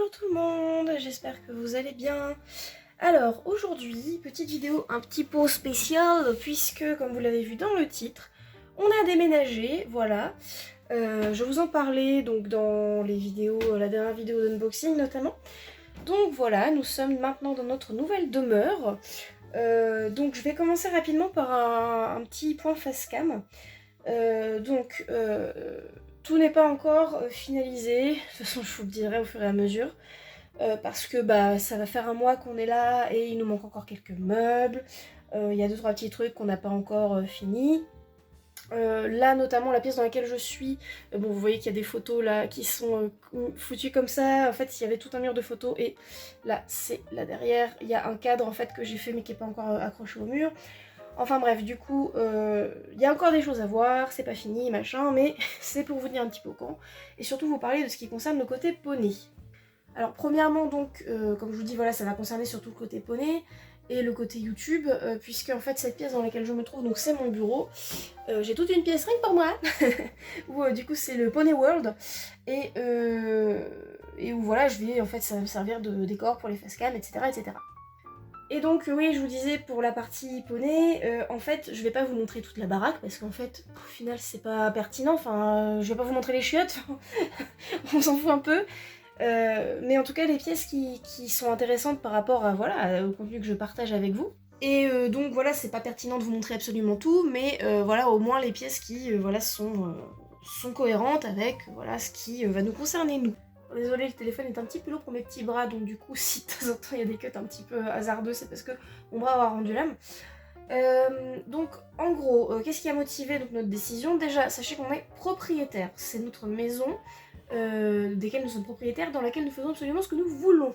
Bonjour tout le monde, j'espère que vous allez bien. Alors aujourd'hui, petite vidéo un petit peu spéciale puisque comme vous l'avez vu dans le titre, on a déménagé, voilà. Je vous en parlais donc dans les vidéos, la dernière vidéo d'unboxing notamment. Donc voilà, nous sommes maintenant dans notre nouvelle demeure. Donc je vais commencer rapidement par un petit point face cam. Tout n'est pas encore finalisé, de toute façon je vous le dirai au fur et à mesure, parce que bah, ça va faire un mois qu'on est là et il nous manque encore quelques meubles, il y a 2-3 petits trucs qu'on n'a pas encore fini. Là notamment la pièce dans laquelle je suis, bon vous voyez qu'il y a des photos là qui sont foutues comme ça, en fait il y avait tout un mur de photos et là c'est là derrière, il y a un cadre en fait que j'ai fait mais qui n'est pas encore accroché au mur. Enfin bref, du coup, il y a encore des choses à voir, c'est pas fini, machin, mais c'est pour vous tenir un petit peu au courant, et surtout vous parler de ce qui concerne le côté poney. Alors premièrement donc, comme je vous dis, voilà, ça va concerner surtout le côté poney, et le côté YouTube, puisque en fait cette pièce dans laquelle je me trouve, donc c'est mon bureau, j'ai toute une pièce rien que pour moi, où du coup c'est le Poney World, et où voilà, en fait ça va me servir de décor pour les facecam, etc. etc. Et donc oui, je vous disais pour la partie poney, en fait je vais pas vous montrer toute la baraque parce qu'en fait au final c'est pas pertinent, enfin je vais pas vous montrer les chiottes, on s'en fout un peu. Mais en tout cas les pièces qui sont intéressantes par rapport à voilà au contenu que je partage avec vous. Et donc voilà, c'est pas pertinent de vous montrer absolument tout, mais voilà au moins les pièces qui voilà sont cohérentes avec voilà ce qui va nous concerner nous. Désolée, le téléphone est un petit peu lourd pour mes petits bras, donc du coup, si de temps en temps il y a des cuts un petit peu hasardeux, c'est parce que mon bras aura rendu l'âme. Donc, en gros, qu'est-ce qui a motivé donc, notre décision? Déjà, sachez qu'on est propriétaire. C'est notre maison desquelles nous sommes propriétaires, dans laquelle nous faisons absolument ce que nous voulons.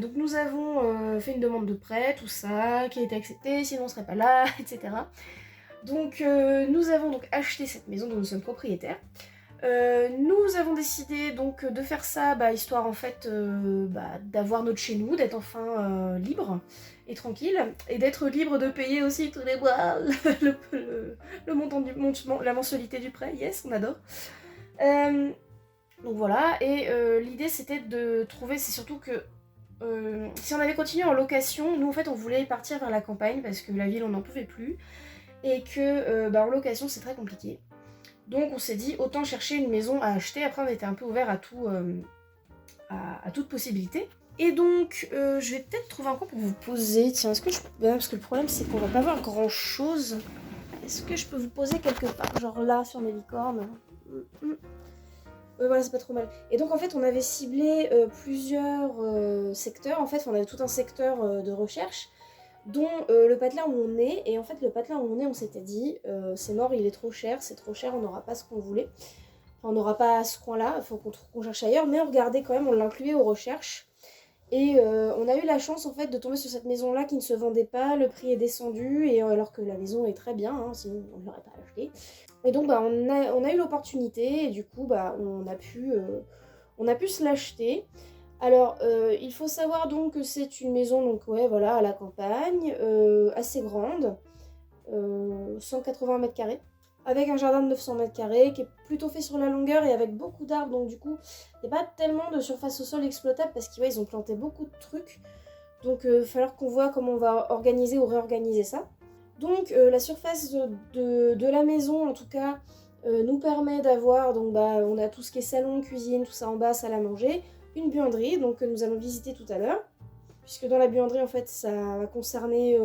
Donc nous avons fait une demande de prêt, tout ça, qui a été acceptée, sinon on serait pas là, etc. Donc nous avons donc acheté cette maison dont nous sommes propriétaires. Nous avons décidé donc de faire ça, histoire en fait d'avoir notre chez nous, d'être enfin libre et tranquille, et d'être libre de payer aussi tous les mois le montant la mensualité du prêt, yes, on adore. Donc voilà, et l'idée c'était de trouver, c'est surtout que si on avait continué en location, nous en fait on voulait partir vers la campagne parce que la ville on n'en pouvait plus, et que en location c'est très compliqué. Donc on s'est dit autant chercher une maison à acheter. Après on était un peu ouvert à tout, à toute possibilité. Et donc je vais peut-être trouver un coin pour vous poser. Tiens, est-ce que je peux... parce que le problème c'est qu'on va pas voir grand chose. Est-ce que je peux vous poser quelque part, genre là sur mes licornes? Voilà, c'est pas trop mal. Et donc en fait on avait ciblé plusieurs secteurs. En fait on avait tout un secteur de recherche, dont le patelin où on est. Et en fait le patelin où on est, on s'était dit c'est mort, il est trop cher, c'est trop cher, on n'aura pas ce qu'on voulait. Enfin, on n'aura pas ce coin là, il faut qu'on cherche ailleurs, mais on regardait quand même, on l'incluait aux recherches. Et on a eu la chance en fait de tomber sur cette maison là qui ne se vendait pas, le prix est descendu, et alors que la maison est très bien, hein, sinon on ne l'aurait pas achetée. Et donc on a eu l'opportunité, et du coup on a pu se l'acheter. Alors, il faut savoir donc que c'est une maison donc ouais voilà à la campagne, assez grande, 180 mètres carrés, avec un jardin de 900 mètres carrés qui est plutôt fait sur la longueur et avec beaucoup d'arbres, donc du coup il n'y a pas tellement de surface au sol exploitable parce qu'ils ont planté beaucoup de trucs, donc il va falloir qu'on voit comment on va organiser ou réorganiser ça. Donc la surface de la maison en tout cas nous permet d'avoir, donc on a tout ce qui est salon, cuisine, tout ça en bas, salle à manger, une buanderie donc que nous allons visiter tout à l'heure, puisque dans la buanderie en fait ça va concerner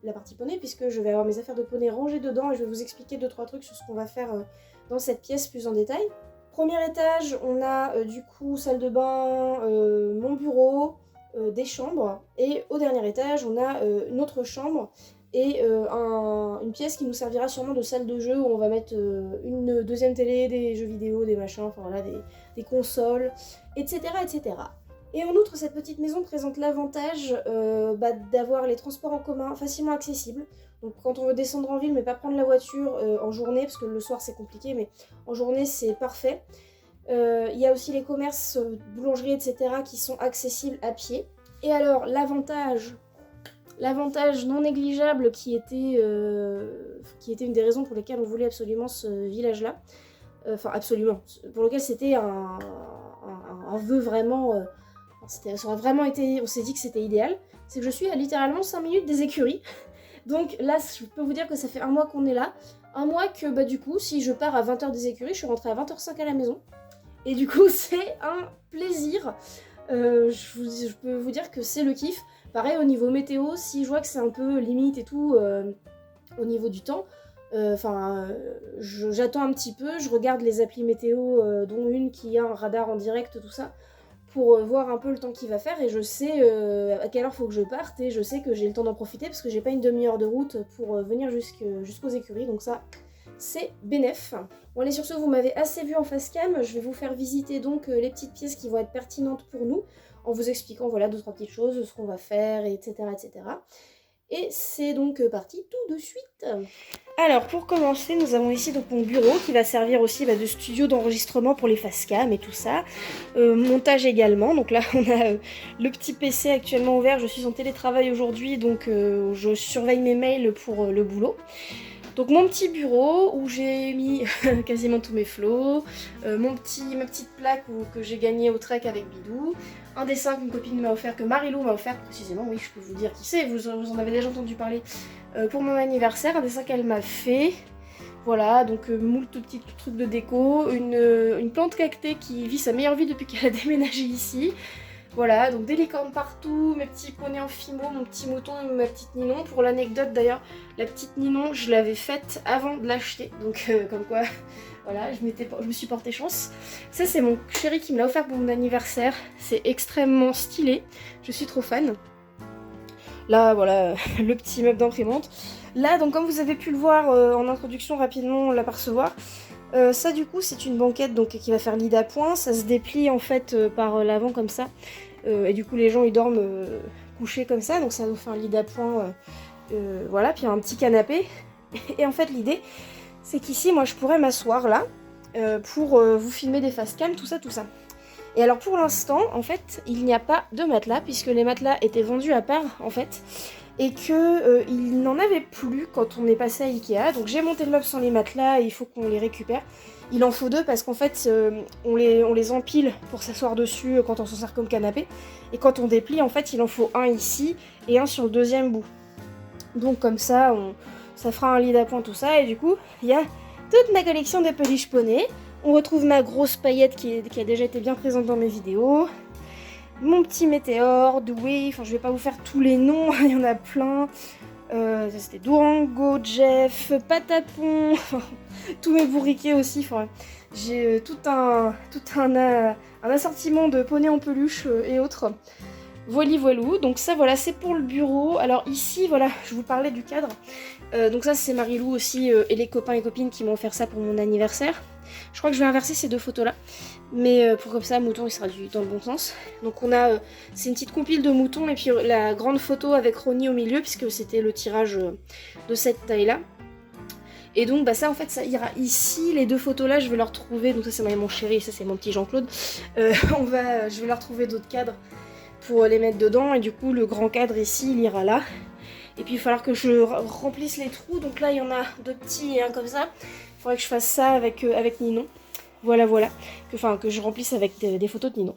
la partie poney, puisque je vais avoir mes affaires de poney rangées dedans et je vais vous expliquer 2-3 trucs sur ce qu'on va faire dans cette pièce plus en détail. Premier étage, on a du coup salle de bain, mon bureau, des chambres, et au dernier étage on a une autre chambre et une pièce qui nous servira sûrement de salle de jeu où on va mettre une deuxième télé, des jeux vidéo, des machins, enfin voilà, des consoles, etc., etc. Et en outre, cette petite maison présente l'avantage d'avoir les transports en commun facilement accessibles. Donc quand on veut descendre en ville mais pas prendre la voiture en journée, parce que le soir c'est compliqué, mais en journée c'est parfait. Il y a aussi les commerces, boulangeries, etc. qui sont accessibles à pied. Et alors l'avantage non négligeable qui était une des raisons pour lesquelles on voulait absolument ce village-là, enfin absolument, pour lequel c'était un vœu vraiment... ça aurait vraiment été... On s'est dit que c'était idéal. C'est que je suis à littéralement 5 minutes des écuries. Donc là, je peux vous dire que ça fait un mois qu'on est là. Un mois que, bah du coup, si je pars à 20h des écuries, je suis rentrée à 20h05 à la maison. Et du coup, c'est un plaisir. Je peux vous dire que c'est le kiff. Pareil, au niveau météo, si je vois que c'est un peu limite et tout, au niveau du temps, j'attends un petit peu, je regarde les applis météo, dont une qui a un radar en direct, tout ça, pour voir un peu le temps qu'il va faire, et je sais à quelle heure faut que je parte, et je sais que j'ai le temps d'en profiter, parce que j'ai pas une demi-heure de route pour venir jusqu'aux écuries, donc ça, c'est bénef. Bon allez, sur ce, vous m'avez assez vu en face cam, je vais vous faire visiter donc les petites pièces qui vont être pertinentes pour nous, en vous expliquant voilà 2-3 petites choses, ce qu'on va faire, etc. etc. Et c'est donc parti tout de suite. Alors pour commencer, nous avons ici donc mon bureau qui va servir aussi de studio d'enregistrement pour les facecam et tout ça. Montage également, donc là on a le petit PC actuellement ouvert, je suis en télétravail aujourd'hui, donc je surveille mes mails pour le boulot. Donc mon petit bureau où j'ai mis quasiment tous mes flots, ma petite plaque que j'ai gagnée au trek avec Bidou, un dessin qu'une copine m'a offert, que Marilou m'a offert précisément, oui je peux vous dire qui c'est, vous en avez déjà entendu parler, pour mon anniversaire, un dessin qu'elle m'a fait. Voilà, donc moult petits trucs de déco, une plante cactée qui vit sa meilleure vie depuis qu'elle a déménagé ici. Voilà, donc des licornes partout, mes petits poneys en fimo, mon petit mouton et ma petite Ninon. Pour l'anecdote d'ailleurs, la petite Ninon, je l'avais faite avant de l'acheter, donc comme quoi, voilà, je me suis porté chance. Ça c'est mon chéri qui me l'a offert pour mon anniversaire, c'est extrêmement stylé, je suis trop fan. Là, voilà, le petit meuble d'imprimante. Là, donc comme vous avez pu le voir en introduction rapidement, l'apercevoir, ça du coup c'est une banquette donc, qui va faire lit d'appoint, ça se déplie en fait par l'avant comme ça, et du coup les gens ils dorment couchés comme ça, donc ça nous fait un lit d'appoint, voilà, puis un petit canapé, et en fait l'idée c'est qu'ici moi je pourrais m'asseoir là, pour vous filmer des facecam, tout ça. Et alors pour l'instant en fait il n'y a pas de matelas, puisque les matelas étaient vendus à part en fait, et que il n'en avait plus quand on est passé à Ikea. Donc j'ai monté le meuble sans les matelas et il faut qu'on les récupère. Il en faut deux parce qu'en fait on les empile pour s'asseoir dessus quand on s'en sert comme canapé. Et quand on déplie en fait il en faut un ici et un sur le deuxième bout. Donc comme ça ça fera un lit d'appoint tout ça, et du coup il y a toute ma collection de peluches poney. On retrouve ma grosse paillette qui a déjà été bien présente dans mes vidéos. Mon petit météore, Doué, enfin je vais pas vous faire tous les noms, il y en a plein. Ça c'était Durango, Jeff, Patapon, tous mes bourriquets aussi. Enfin, j'ai tout un assortiment de poneys en peluche et autres. Voilou, donc ça voilà, c'est pour le bureau. Alors ici, voilà, je vous parlais du cadre. Donc ça c'est Marilou aussi et les copains et copines qui m'ont offert ça pour mon anniversaire. Je crois que je vais inverser ces deux photos là, mais pour comme ça Mouton il sera dans le bon sens. Donc on a, c'est une petite compile de moutons et puis la grande photo avec Ronnie au milieu, puisque c'était le tirage de cette taille là. Et donc bah ça en fait ça ira ici, les deux photos là je vais leur trouver, donc ça c'est mon chéri et ça c'est mon petit Jean-Claude. Je vais leur trouver d'autres cadres pour les mettre dedans, et du coup le grand cadre ici il ira là. Et puis il va falloir que je remplisse les trous, donc là il y en a deux petits et un comme ça. Il faudrait que je fasse ça avec Ninon. Voilà, que je remplisse avec des photos de Ninon.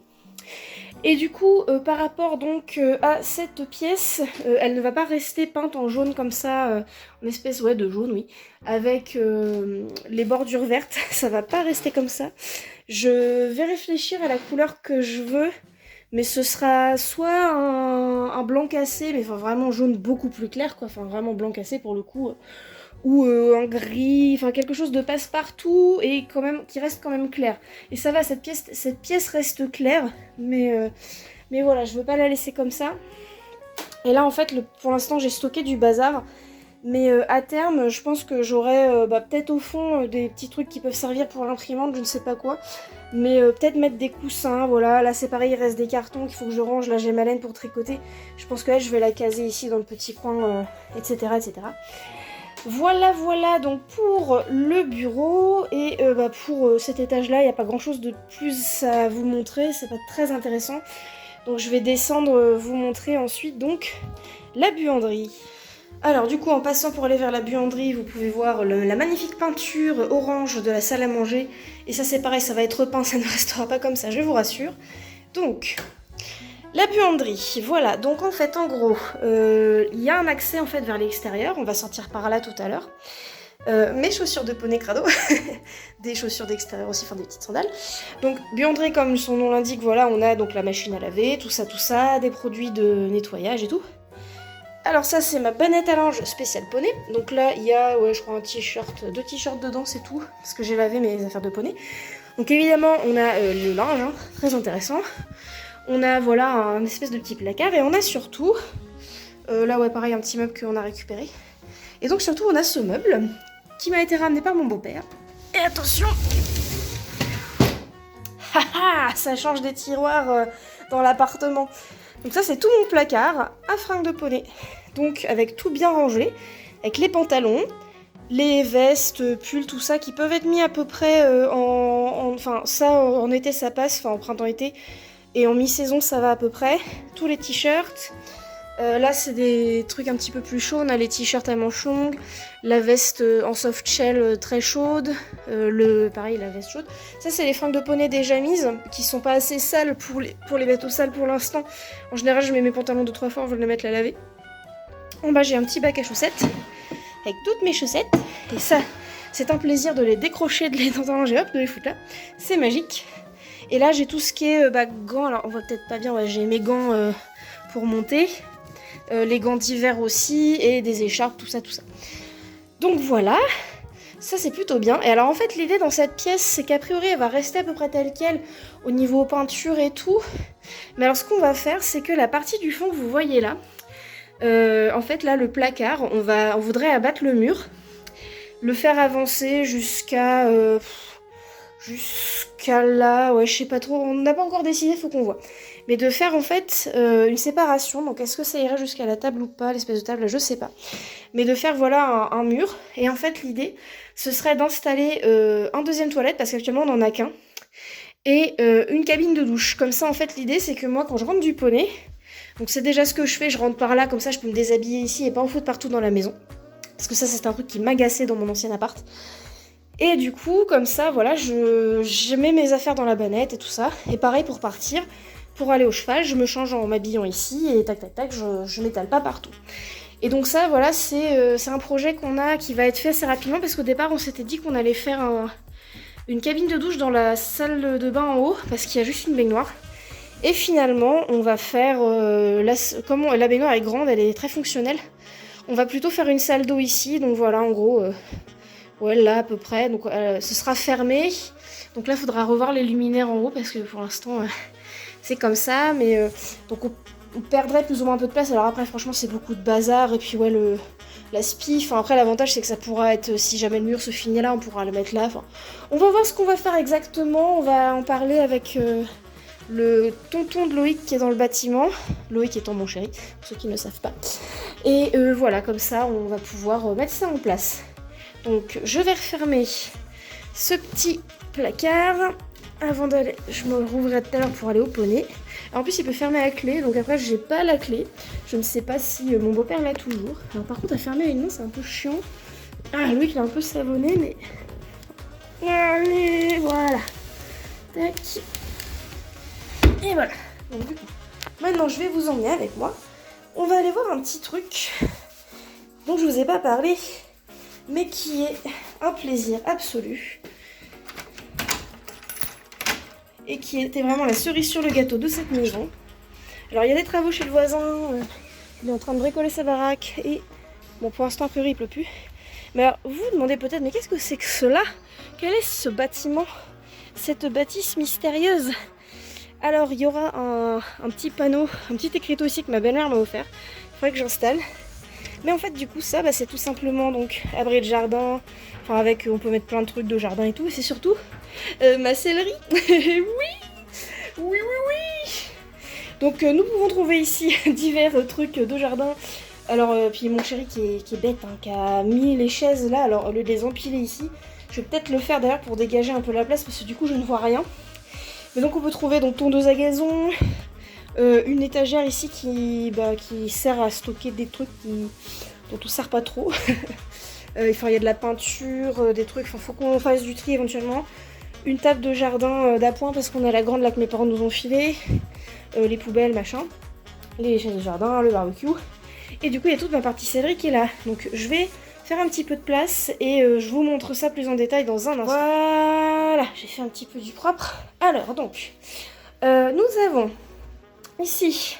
Et du coup, par rapport donc à cette pièce, elle ne va pas rester peinte en jaune comme ça, en espèce de jaune, oui, avec les bordures vertes, ça va pas rester comme ça. Je vais réfléchir à la couleur que je veux, mais ce sera soit un blanc cassé, mais enfin vraiment jaune beaucoup plus clair, quoi, enfin vraiment blanc cassé pour le coup, ou un gris, enfin quelque chose de passe-partout et quand même qui reste quand même clair. Et ça va, cette pièce reste claire, mais voilà, je veux pas la laisser comme ça. Et là en fait, pour l'instant j'ai stocké du bazar, mais à terme je pense que j'aurai peut-être au fond des petits trucs qui peuvent servir pour l'imprimante, je ne sais pas quoi. Mais peut-être mettre des coussins, voilà, là c'est pareil, il reste des cartons qu'il faut que je range, là j'ai ma laine pour tricoter. Je pense que là je vais la caser ici dans le petit coin, etc. etc. Voilà, donc pour le bureau, et pour cet étage-là, il n'y a pas grand-chose de plus à vous montrer, c'est pas très intéressant. Donc je vais descendre, vous montrer ensuite donc la buanderie. Alors du coup, en passant pour aller vers la buanderie, vous pouvez voir la magnifique peinture orange de la salle à manger. Et ça c'est pareil, ça va être repeint, ça ne restera pas comme ça, je vous rassure. Donc, la buanderie, voilà. Donc en fait, en gros, il y a un accès en fait vers l'extérieur. On va sortir par là tout à l'heure. Mes chaussures de poney crado, des chaussures d'extérieur aussi, enfin des petites sandales. Donc buanderie, comme son nom l'indique, voilà, on a donc la machine à laver, tout ça, des produits de nettoyage et tout. Alors ça c'est ma bonnette à linge spéciale poney. Donc là il y a, ouais je crois un t-shirt, 2 t-shirts dedans c'est tout, parce que j'ai lavé mes affaires de poney. Donc évidemment on a le linge, hein, très intéressant. On a voilà un espèce de petit placard et on a surtout, là ouais pareil un petit meuble qu'on a récupéré. Et donc surtout on a ce meuble qui m'a été ramené par mon beau-père. Et attention, haha, ça change des tiroirs dans l'appartement. Donc ça c'est tout mon placard à fringues de poney. Donc avec tout bien rangé, avec les pantalons, les vestes, pulls, tout ça qui peuvent être mis à peu près enfin ça en été ça passe, enfin en printemps-été. Et en mi-saison ça va à peu près. Tous les t-shirts. Là c'est des trucs un petit peu plus chauds, on a les t-shirts à manches longues, la veste en soft shell très chaude, pareil la veste chaude. Ça c'est les fringues de poney déjà mises, qui sont pas assez sales pour les mettre au sale pour l'instant. En général je mets mes pantalons 2-3 fois avant de les mettre à laver. En bas j'ai un petit bac à chaussettes, avec toutes mes chaussettes, et ça c'est un plaisir de les décrocher, de les ranger, hop, de les foutre là, c'est magique. Et là j'ai tout ce qui est gants, alors on voit peut-être pas bien, ouais, j'ai mes gants pour monter. Les gants d'hiver aussi, et des écharpes, tout ça. Donc voilà, ça c'est plutôt bien. Et alors en fait l'idée dans cette pièce, c'est qu'a priori elle va rester à peu près telle quelle au niveau peinture et tout. Mais alors ce qu'on va faire, c'est que la partie du fond que vous voyez là, en fait là le placard, on voudrait abattre le mur, le faire avancer jusqu'à là, ouais je sais pas trop, on n'a pas encore décidé, faut qu'on voit. Mais de faire en fait une séparation, donc est-ce que ça irait jusqu'à la table ou pas, l'espèce de table, je sais pas. Mais de faire voilà un mur, et en fait l'idée ce serait d'installer un deuxième toilette, parce qu'actuellement on n'en a qu'un, et une cabine de douche. Comme ça en fait l'idée c'est que moi quand je rentre du poney, donc c'est déjà ce que je fais, je rentre par là, comme ça je peux me déshabiller ici et pas en foutre partout dans la maison. Parce que ça c'est un truc qui m'agaçait dans mon ancien appart. Et du coup, comme ça, voilà, je mets mes affaires dans la bannette et tout ça. Et pareil pour partir, pour aller au cheval, je me change en m'habillant ici et tac tac tac, je m'étale pas partout. Et donc ça, voilà, c'est un projet qu'on a qui va être fait assez rapidement parce qu'au départ, on s'était dit qu'on allait faire une cabine de douche dans la salle de bain en haut parce qu'il y a juste une baignoire. Et finalement, on va faire, comme la baignoire est grande, elle est très fonctionnelle, on va plutôt faire une salle d'eau ici. Donc voilà, en gros... ouais, là à peu près, donc ce sera fermé. Donc là il faudra revoir les luminaires en haut parce que pour l'instant c'est comme ça. Mais donc on perdrait plus ou moins un peu de place. Alors après franchement c'est beaucoup de bazar. Et puis ouais la spi, enfin après l'avantage c'est que ça pourra être, si jamais le mur se finit là, on pourra le mettre là. Enfin, on va voir ce qu'on va faire exactement. On va en parler avec le tonton de Loïc qui est dans le bâtiment. Loïc étant mon chéri, pour ceux qui ne le savent pas. Et voilà, comme ça on va pouvoir mettre ça en place. Donc je vais refermer ce petit placard avant d'aller, je me rouvrirai tout à l'heure pour aller au poney. En plus il peut fermer à la clé, donc après j'ai pas la clé, je ne sais pas si mon beau-père l'a toujours. Alors par contre à fermer à une main c'est un peu chiant. Ah lui il est un peu savonné mais... Allez voilà. Tac. Et voilà. Donc du coup, maintenant je vais vous emmener avec moi. On va aller voir un petit truc dont je vous ai pas parlé, mais qui est un plaisir absolu et qui était vraiment la cerise sur le gâteau de cette maison. Alors il y a des travaux chez le voisin, il est en train de bricoler sa baraque et bon pour l'instant a priori il pleut plus. Mais alors vous vous demandez peut-être mais qu'est-ce que c'est que cela? Quel est ce bâtiment? Cette bâtisse mystérieuse? Alors il y aura un petit panneau, un petit écriteau ici que ma belle-mère m'a offert. Il faudrait que j'installe. Mais en fait du coup ça c'est tout simplement donc abri de jardin, enfin avec on peut mettre plein de trucs de jardin et tout, et c'est surtout ma céleri. Oui. Donc nous pouvons trouver ici divers trucs de jardin. Alors puis mon chéri qui est bête, hein, qui a mis les chaises là, alors au lieu de les empiler ici, je vais peut-être le faire d'ailleurs pour dégager un peu la place parce que du coup je ne vois rien. Mais donc on peut trouver donc tondeuse à gazon, une étagère ici qui sert à stocker des trucs qui dont on ne sert pas trop. Il y a de la peinture, des trucs, faut qu'on fasse du tri éventuellement. Une table de jardin d'appoint parce qu'on a la grande là que mes parents nous ont filé. Les poubelles, machin. Les chaises de jardin, le barbecue. Et du coup, il y a toute ma partie céleri qui est là. Donc je vais faire un petit peu de place et je vous montre ça plus en détail dans un instant. Voilà, j'ai fait un petit peu du propre. Alors donc, nous avons ici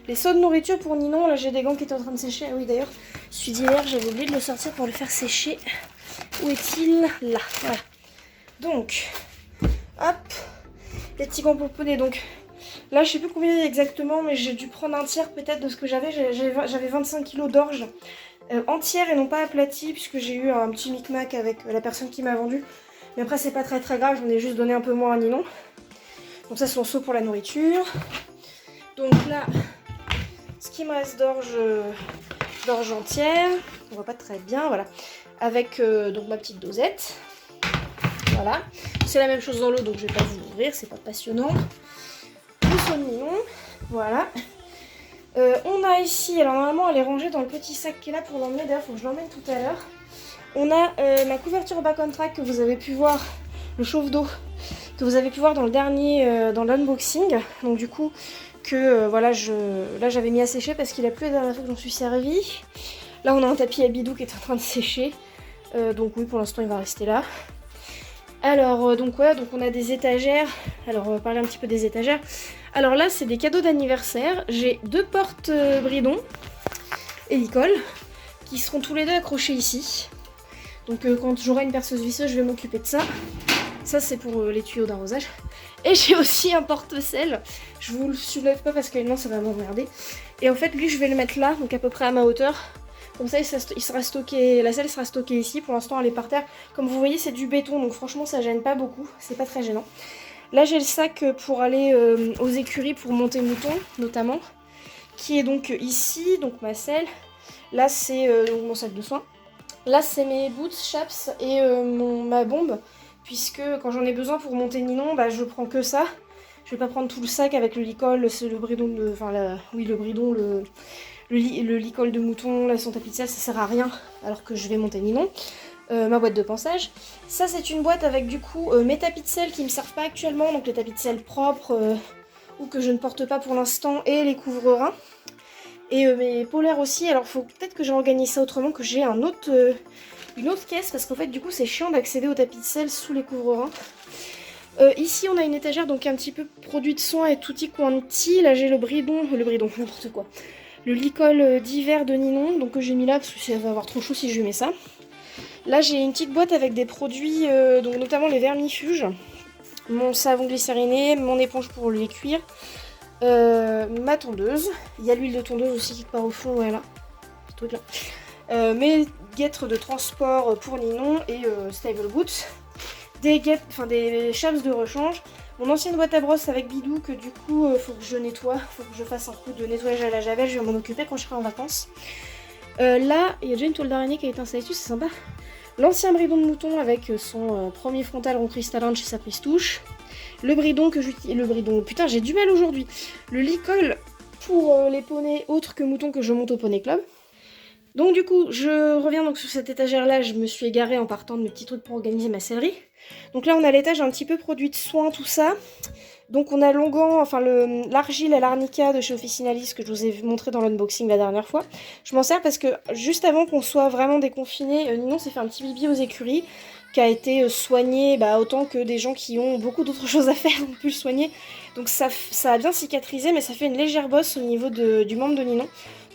les seaux de nourriture pour Ninon. Là, j'ai des gants qui étaient en train de sécher. Ah oui, d'ailleurs, celui d'hier, j'avais oublié de le sortir pour le faire sécher. Où est-il? Là, voilà. Donc, hop, les petits gants pomponés. Donc, là, je sais plus combien il y a exactement, mais j'ai dû prendre un tiers peut-être de ce que j'avais. J'avais 25 kg d'orge entière et non pas aplatie, puisque j'ai eu un petit micmac avec la personne qui m'a vendu. Mais après, c'est pas très grave, j'en ai juste donné un peu moins à Ninon. Donc ça, c'est son seau pour la nourriture. Donc là, ce qui me reste d'orge entière, on voit pas très bien, voilà. Avec donc ma petite dosette. Voilà. C'est la même chose dans l'eau, donc je vais pas vous l'ouvrir, c'est pas passionnant. Le seau de Ninon, voilà. On a ici, alors normalement elle est rangée dans le petit sac qui est là pour l'emmener, d'ailleurs il faut que je l'emmène tout à l'heure. On a ma couverture Back on Track que vous avez pu voir, le chauffe-d'eau, que vous avez pu voir dans le dernier, dans l'unboxing. Donc du coup, voilà, là j'avais mis à sécher parce qu'il a plu la dernière fois que j'en suis servi. Là on a un tapis à bidou qui est en train de sécher. Donc oui, pour l'instant il va rester là. Alors, donc voilà, donc on a des étagères. Alors, on va parler un petit peu des étagères. Alors là, c'est des cadeaux d'anniversaire. J'ai 2 porte-bridons hélicole qui seront tous les 2 accrochés ici. Donc, quand j'aurai une perceuse visseuse, je vais m'occuper de ça. Ça, c'est pour les tuyaux d'arrosage. Et j'ai aussi un porte-sel. Je vous le soulève pas parce que non, ça va m'emmerder. Et en fait, lui, je vais le mettre là, donc à peu près à ma hauteur. Comme ça, il sera stocké, la selle sera stockée ici. Pour l'instant, elle est par terre. Comme vous voyez, c'est du béton, donc franchement, ça gêne pas beaucoup. C'est pas très gênant. Là, j'ai le sac pour aller aux écuries pour monter mouton, notamment, qui est donc ici, donc ma selle. Là, c'est mon sac de soins. Là, c'est mes boots, chaps et ma bombe, puisque quand j'en ai besoin pour monter Ninon, bah, je prends que ça. Je vais pas prendre tout le sac avec le licol, le bridon de... Enfin, le bridon, le licol de mouton, son tapis de selle, ça sert à rien alors que je vais monter Ninon. Ma boîte de pansage. Ça, c'est une boîte avec du coup mes tapis de selle qui me servent pas actuellement, donc les tapis de selle propres ou que je ne porte pas pour l'instant, et les couvre-reins. Et mes polaires aussi. Alors, faut peut-être que j'organise ça autrement, que j'ai une autre caisse, parce qu'en fait, du coup, c'est chiant d'accéder aux tapis de selle sous les couvre-reins. Ici, on a une étagère, donc un petit peu produits de soins et tutti quanti. Là, j'ai le bridon, n'importe quoi. Le licol d'hiver de Ninon, donc que j'ai mis là parce que ça va avoir trop chaud si je lui mets ça. Là j'ai une petite boîte avec des produits, donc notamment les vermifuges, mon savon glycériné, mon éponge pour les cuire, ma tondeuse, il y a l'huile de tondeuse aussi qui part au fond, voilà, ce truc là. Mes guêtres de transport pour Ninon et stable boots, des chaps de rechange. Mon ancienne boîte à brosse avec bidou que du coup faut que je nettoie, faut que je fasse un coup de nettoyage à la javel, je vais m'en occuper quand je serai en vacances. Là, il y a déjà une toile d'araignée qui a été installée dessus, c'est sympa. L'ancien bridon de mouton avec son premier frontal rond cristallin de chez Sapristouche. Le bridon que j'utilise, putain j'ai du mal aujourd'hui. Le licol pour les poneys autres que moutons que je monte au Poney Club. Donc du coup, je reviens donc sur cette étagère là, je me suis égarée en partant de mes petits trucs pour organiser ma sellerie. Donc là on a l'étage un petit peu produit de soins, tout ça. Donc on a l'onguent, enfin l'argile à l'arnica de chez Officinalis que je vous ai montré dans l'unboxing la dernière fois. Je m'en sers parce que juste avant qu'on soit vraiment déconfinés, Ninon s'est fait un petit bibi aux écuries qui a été soigné autant que des gens qui ont beaucoup d'autres choses à faire ont pu le soigner. Donc ça a bien cicatrisé, mais ça fait une légère bosse au niveau du membre de Ninon.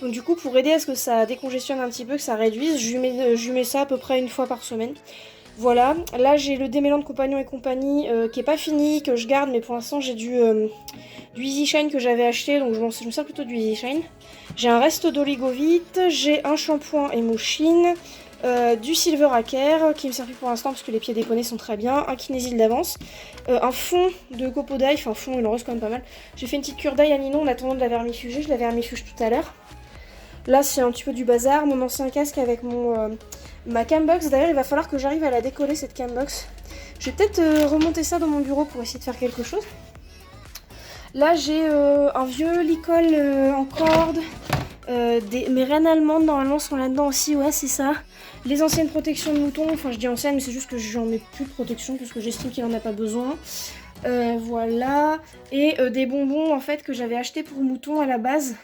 Donc du coup, pour aider à ce que ça décongestionne un petit peu, que ça réduise, je lui mets ça à peu près une fois par semaine. Voilà, là j'ai le démêlant de Compagnon et compagnie qui est pas fini, que je garde, mais pour l'instant j'ai du Easy Shine que j'avais acheté, donc je me sers plutôt du Easy Shine. J'ai un reste d'Oligovite, j'ai un shampoing Emouchine, du Silver Hacker qui me sert plus pour l'instant parce que les pieds des poneys sont très bien, un Kinésil d'avance, un fond de copeaux d'ail, enfin fond il en reste quand même pas mal. J'ai fait une petite cure d'ail à Ninon en attendant de la vermifuger, je la vermifuge tout à l'heure. Là c'est un petit peu du bazar, mon ancien casque avec ma cambox. D'ailleurs il va falloir que j'arrive à la décoller cette cambox. Je vais peut-être remonter ça dans mon bureau pour essayer de faire quelque chose. Là j'ai un vieux licol en corde Mes rennes allemandes normalement sont là-dedans aussi, ouais c'est ça. Les anciennes protections de moutons, enfin je dis anciennes mais c'est juste que j'en ai plus de protection parce que j'estime qu'il en a pas besoin. Voilà, et des bonbons en fait que j'avais acheté pour moutons à la base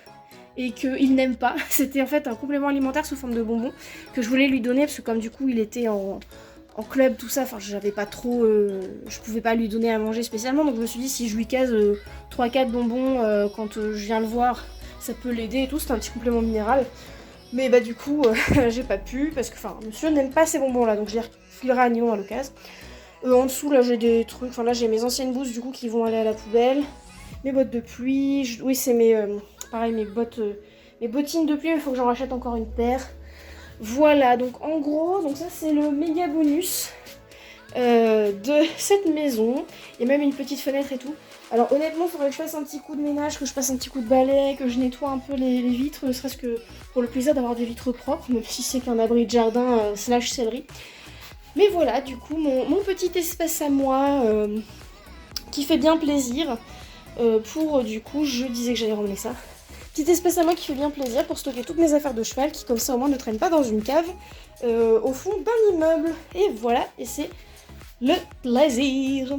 et qu'il n'aime pas. C'était en fait un complément alimentaire sous forme de bonbons que je voulais lui donner parce que comme du coup il était en club tout ça, enfin j'avais pas trop, je pouvais pas lui donner à manger spécialement donc je me suis dit si je lui case 3-4 bonbons quand je viens le voir ça peut l'aider et tout, c'est un petit complément minéral. Mais bah du coup j'ai pas pu parce que enfin monsieur n'aime pas ces bonbons là donc je les refilerai à Nyon à l'occasion. En dessous là j'ai des trucs, enfin là j'ai mes anciennes boosts du coup qui vont aller à la poubelle. Mes bottes de pluie, oui c'est pareil mes bottines de pluie mais il faut que j'en rachète encore une paire. Voilà donc en gros, donc ça c'est le méga bonus de cette maison. Il y a même une petite fenêtre et tout. Alors honnêtement il faudrait que je fasse un petit coup de ménage, que je passe un petit coup de balai, que je nettoie un peu les vitres, ne serait-ce que pour le plaisir d'avoir des vitres propres, même si c'est qu'un abri de jardin slash céleri. Mais voilà, du coup, mon petit espace à moi qui fait bien plaisir pour, du coup, je disais que j'allais ramener ça. Petit espace à moi qui fait bien plaisir pour stocker toutes mes affaires de cheval qui, comme ça, au moins, ne traînent pas dans une cave au fond d'un immeuble. Et voilà, et c'est le plaisir.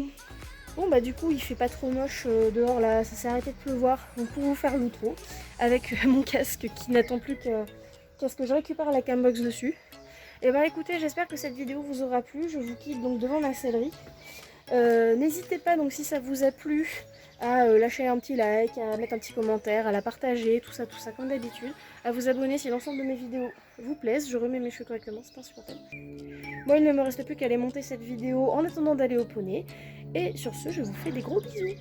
Bon, bah, du coup, il fait pas trop moche dehors là, ça s'est arrêté de pleuvoir. Donc, pour vous faire l'outro, avec mon casque qui n'attend plus qu'à ce que je récupère la cambox dessus. Et bah écoutez, j'espère que cette vidéo vous aura plu. Je vous quitte donc devant ma céleri. N'hésitez pas donc si ça vous a plu à lâcher un petit like, à mettre un petit commentaire, à la partager, tout ça comme d'habitude. À vous abonner si l'ensemble de mes vidéos vous plaisent. Je remets mes cheveux correctement, c'est insupportable. Moi il ne me reste plus qu'à aller monter cette vidéo en attendant d'aller au poney. Et sur ce, je vous fais des gros bisous.